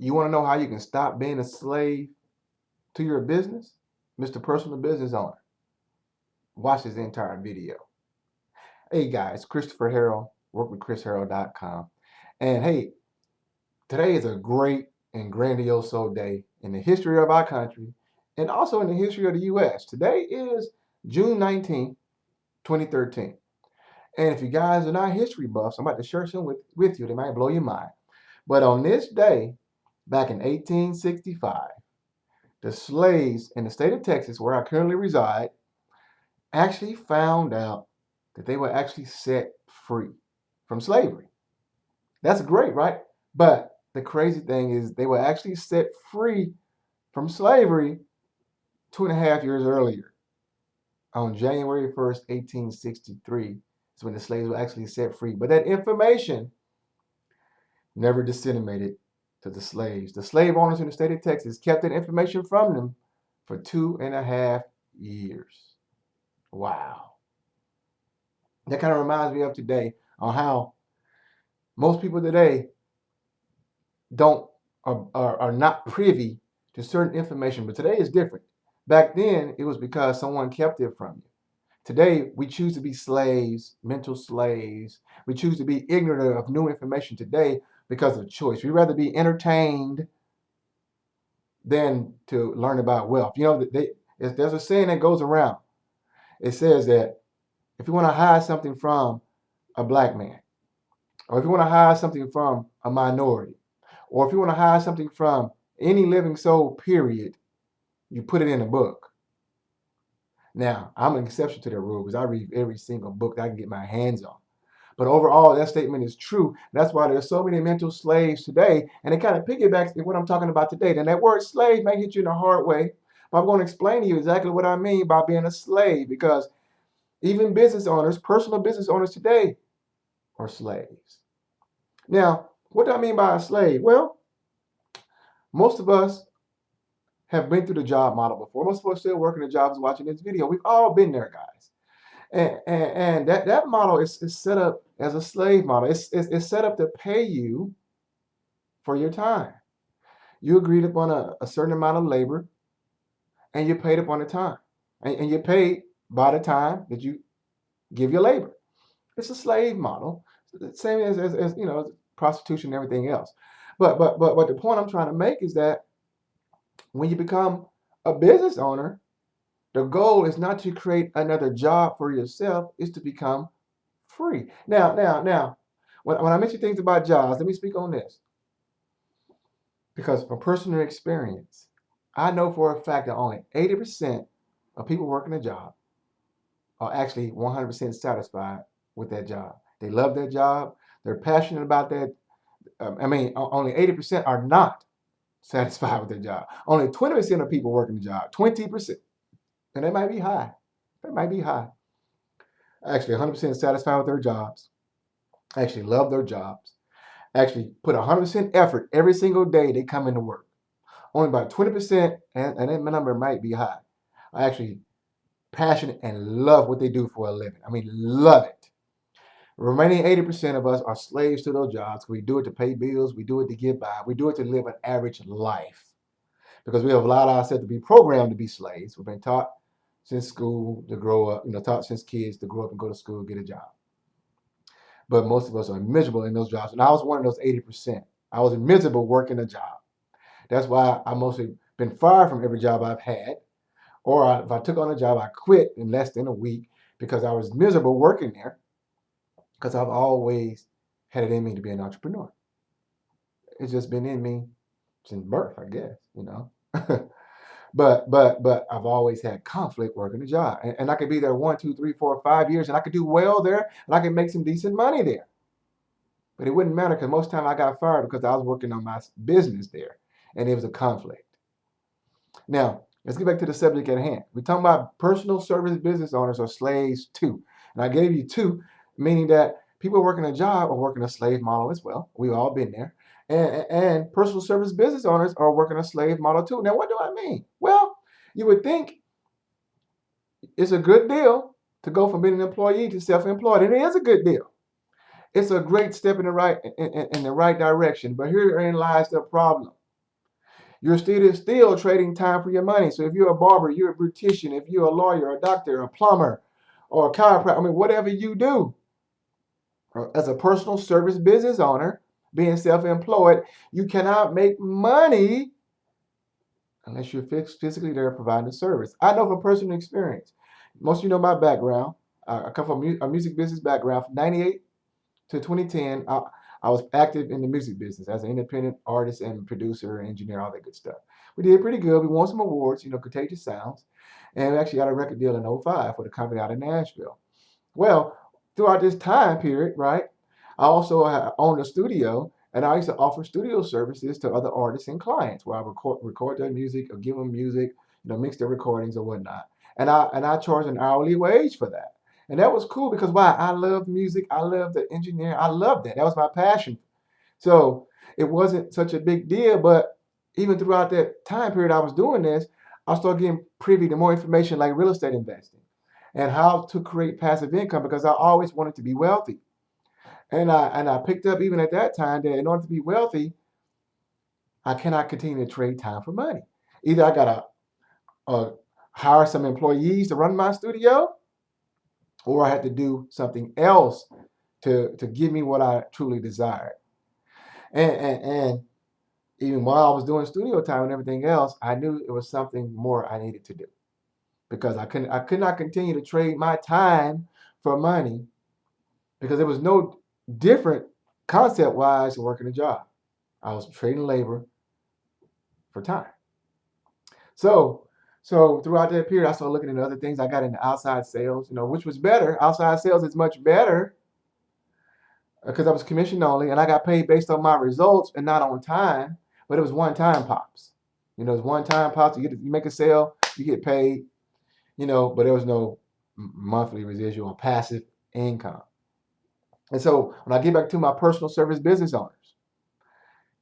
You want to know how you can stop being a slave to your business? Mr. Personal Business Owner, watch this entire video. Hey guys, Christopher Harrell, workwithchrisharrell.com. And hey, today is a great and grandiose day in the history of our country and also in the history of the U.S. Today is June 19th, 2013. And if you guys are not history buffs, I'm about to share some with you. They might blow your mind. But on this day, back in 1865, the slaves in the state of Texas, where I currently reside, actually found out that they were actually set free from slavery. That's great, right? But the crazy thing is they were actually set free from slavery 2.5 years earlier. On January 1st, 1863 is when the slaves were actually set free. But that information never disseminated to the slaves. The slave owners in the state of Texas kept that information from them for 2.5 years. Wow. That kind of reminds me of today on how most people today don't are not privy to certain information, but today is different. Back then, it was because someone kept it from you. Today, we choose to be slaves, mental slaves. We choose to be ignorant of new information today because of choice. We'd rather be entertained than to learn about wealth. You know, there's a saying that goes around. It says that if you want to hide something from a black man, or if you want to hide something from a minority, or if you want to hide something from any living soul, period, you put it in a book. Now, I'm an exception to that rule because I read every single book that I can get my hands on. But overall, that statement is true. That's why there's so many mental slaves today. And it kind of piggybacks to what I'm talking about today. And that word slave may hit you in a hard way. But I'm going to explain to you exactly what I mean by being a slave, because even business owners, personal business owners today, are slaves. Now, what do I mean by a slave? Well, most of us have been through the job model before. Most of us still working the jobs watching this video. We've all been there, guys. And that model is set up as a slave model. It's set up to pay you for your time. You agreed upon a certain amount of labor, and you're paid upon the time. And you're paid by the time that you give your labor. It's a slave model, same as you know, prostitution and everything else. But the point I'm trying to make is that when you become a business owner, the goal is not to create another job for yourself, it's to become free. Now, when I mention things about jobs, let me speak on this. Because from personal experience, I know for a fact that only 80% of people working a job are actually 100% satisfied with that job. They love their job. They're passionate about that. Only 80% are not satisfied with their job. Only 20% of people working the job. 20%. And that might be high. That might be high. Actually, 100% satisfied with their jobs. Actually love their jobs. Actually put 100% effort every single day they come into work. Only about 20%, and that number might be high, are actually passionate and love what they do for a living. I mean, love it. The remaining 80% of us are slaves to those jobs. We do it to pay bills. We do it to get by. We do it to live an average life because we have allowed ourselves to be programmed to be slaves. We've been taught since school to grow up, taught since kids to grow up and go to school, get a job. But most of us are miserable in those jobs. And I was one of those 80%. I was miserable working a job. That's why I mostly been fired from every job I've had. Or if I took on a job, I quit in less than a week because I was miserable working there, because I've always had it in me to be an entrepreneur. It's just been in me since birth, I guess. But I've always had conflict working a job. And I could be there 1, 2, 3, 4, 5 years, and I could do well there, and I could make some decent money there. But it wouldn't matter because most of the time I got fired because I was working on my business there, and it was a conflict. Now, let's get back to the subject at hand. We're talking about personal service business owners are slaves too. And I gave you two, meaning that people working a job are working a slave model as well. We've all been there. And personal service business owners are working a slave model too. Now, what do I mean? Well, you would think it's a good deal to go from being an employee to self-employed. And it is a good deal. It's a great step in the right direction. But herein lies the problem. You're still trading time for your money. So if you're a barber, you're a beautician, if you're a lawyer, a doctor, a plumber, or a chiropractor, I mean, whatever you do, as a personal service business owner, being self-employed, you cannot make money unless you're physically there providing the service. I know from personal experience. Most of you know my background. I come from a music business background. From 98 to 2010, I was active in the music business as an independent artist and producer, engineer, all that good stuff. We did pretty good. We won some awards, Contagious Sounds, and we actually got a record deal in '05 for the company out of Nashville. Well, throughout this time period, right, I also owned a studio, and I used to offer studio services to other artists and clients where I record their music or give them music, mix their recordings or whatnot. And I charge an hourly wage for that. And that was cool because why? I love music. I love the engineering. I love that. That was my passion. So it wasn't such a big deal, but even throughout that time period I was doing this, I started getting privy to more information like real estate investing and how to create passive income because I always wanted to be wealthy. And I picked up even at that time that in order to be wealthy, I cannot continue to trade time for money. Either I gotta hire some employees to run my studio, or I had to do something else to give me what I truly desired. And even while I was doing studio time and everything else, I knew it was something more I needed to do because I could not continue to trade my time for money because there was no different concept wise to working a job. I was trading labor for time. So throughout that period, I started looking into other things. I got into outside sales, which was better. Outside sales is much better because I was commission only and I got paid based on my results and not on time. But it was one time pops. It's one time pops. You make a sale, you get paid. But there was no monthly residual or passive income. And so when I get back to my personal service business owners,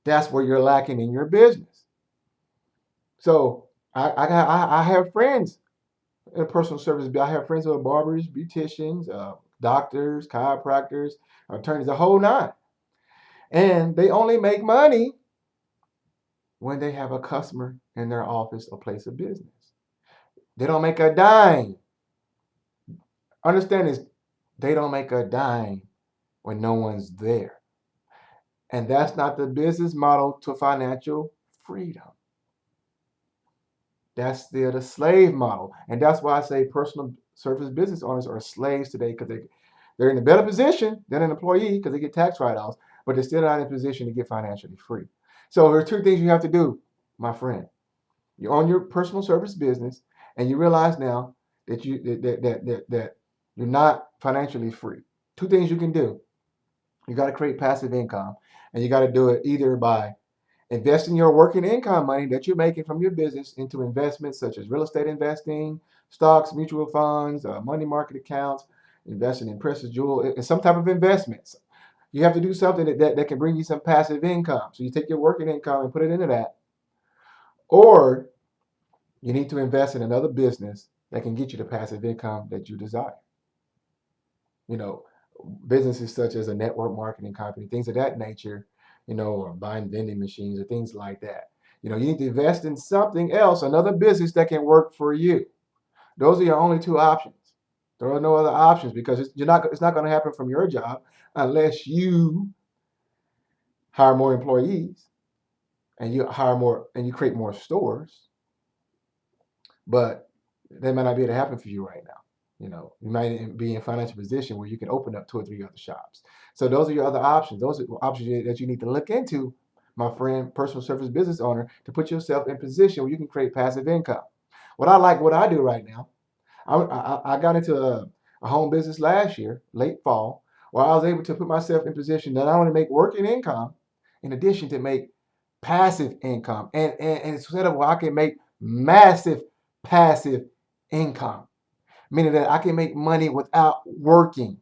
that's where you're lacking in your business. So I have friends in personal service. I have friends who are barbers, beauticians, doctors, chiropractors, attorneys, the whole nine. And they only make money when they have a customer in their office or place of business. They don't make a dime. Understand this, they don't make a dime when no one's there. And that's not the business model to financial freedom. That's still the slave model. And that's why I say personal service business owners are slaves today because they're in a better position than an employee because they get tax write-offs, but they're still not in a position to get financially free. So there are two things you have to do, my friend. You own your personal service business and you realize now that you're not financially free. Two things you can do. You got to create passive income, and you got to do it either by investing your working income money that you're making from your business into investments such as real estate investing, stocks, mutual funds, money market accounts, investing in precious jewel, and some type of investments. You have to do something that can bring you some passive income. So you take your working income and put it into that. Or you need to invest in another business that can get you the passive income that you desire. Businesses such as a network marketing company, things of that nature, or buying vending machines or things like that. You need to invest in something else, another business that can work for you. Those are your only two options. There are no other options because it's not going to happen from your job unless you hire more employees and you hire more and you create more stores. But that might not be able to happen for you right now. You might be in a financial position where you can open up 2 or 3 other shops. So those are your other options. Those are options that you need to look into, my friend, personal service business owner, to put yourself in position where you can create passive income. What I do right now, I got into a home business last year, late fall, where I was able to put myself in position that not only make working income, in addition to make passive income. And instead of where I can make massive passive income, meaning that I can make money without working.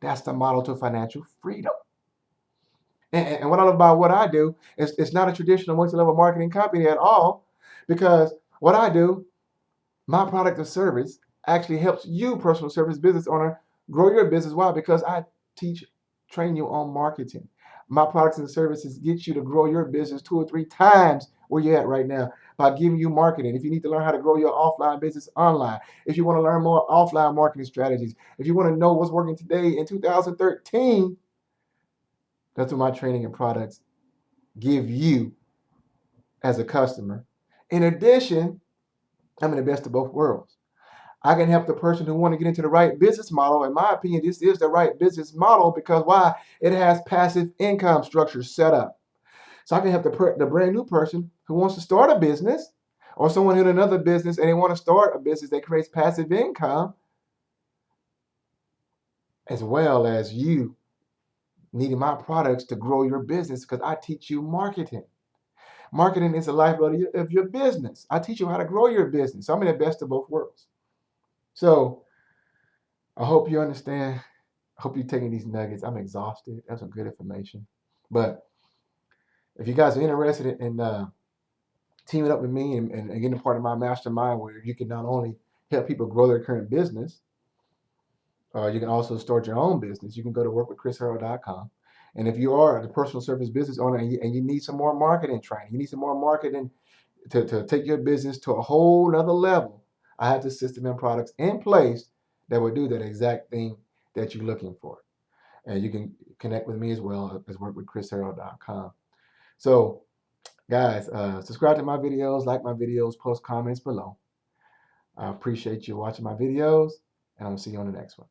That's the model to financial freedom. And what I love about what I do is it's not a traditional multi-level marketing company at all, because what I do, my product or service, actually helps you, personal service business owner, grow your business. Why? Because I train you on marketing. My products and services get you to grow your business 2 or 3 times where you're at right now by giving you marketing. If you need to learn how to grow your offline business online, if you want to learn more offline marketing strategies, if you want to know what's working today in 2013, that's what my training and products give you as a customer. In addition, I'm in the best of both worlds. I can help the person who want to get into the right business model. In my opinion, this is the right business model because why? It has passive income structures set up. So I can help the brand new person who wants to start a business or someone in another business and they want to start a business that creates passive income, as well as you needing my products to grow your business because I teach you marketing. Marketing is the lifeblood of your business. I teach you how to grow your business. So I'm in the best of both worlds. So I hope you understand. I hope you're taking these nuggets. I'm exhausted. That's some good information. But if you guys are interested in teaming up with me and getting a part of my mastermind where you can not only help people grow their current business, you can also start your own business. You can go to workwithchrisharrell.com. And if you are a personal service business owner and you need some more marketing training, you need some more marketing to take your business to a whole nother level, I have the system and products in place that will do that exact thing that you're looking for. And you can connect with me as well as workwithchrisharrell.com. So, guys, subscribe to my videos, like my videos, post comments below. I appreciate you watching my videos, and I'll see you on the next one.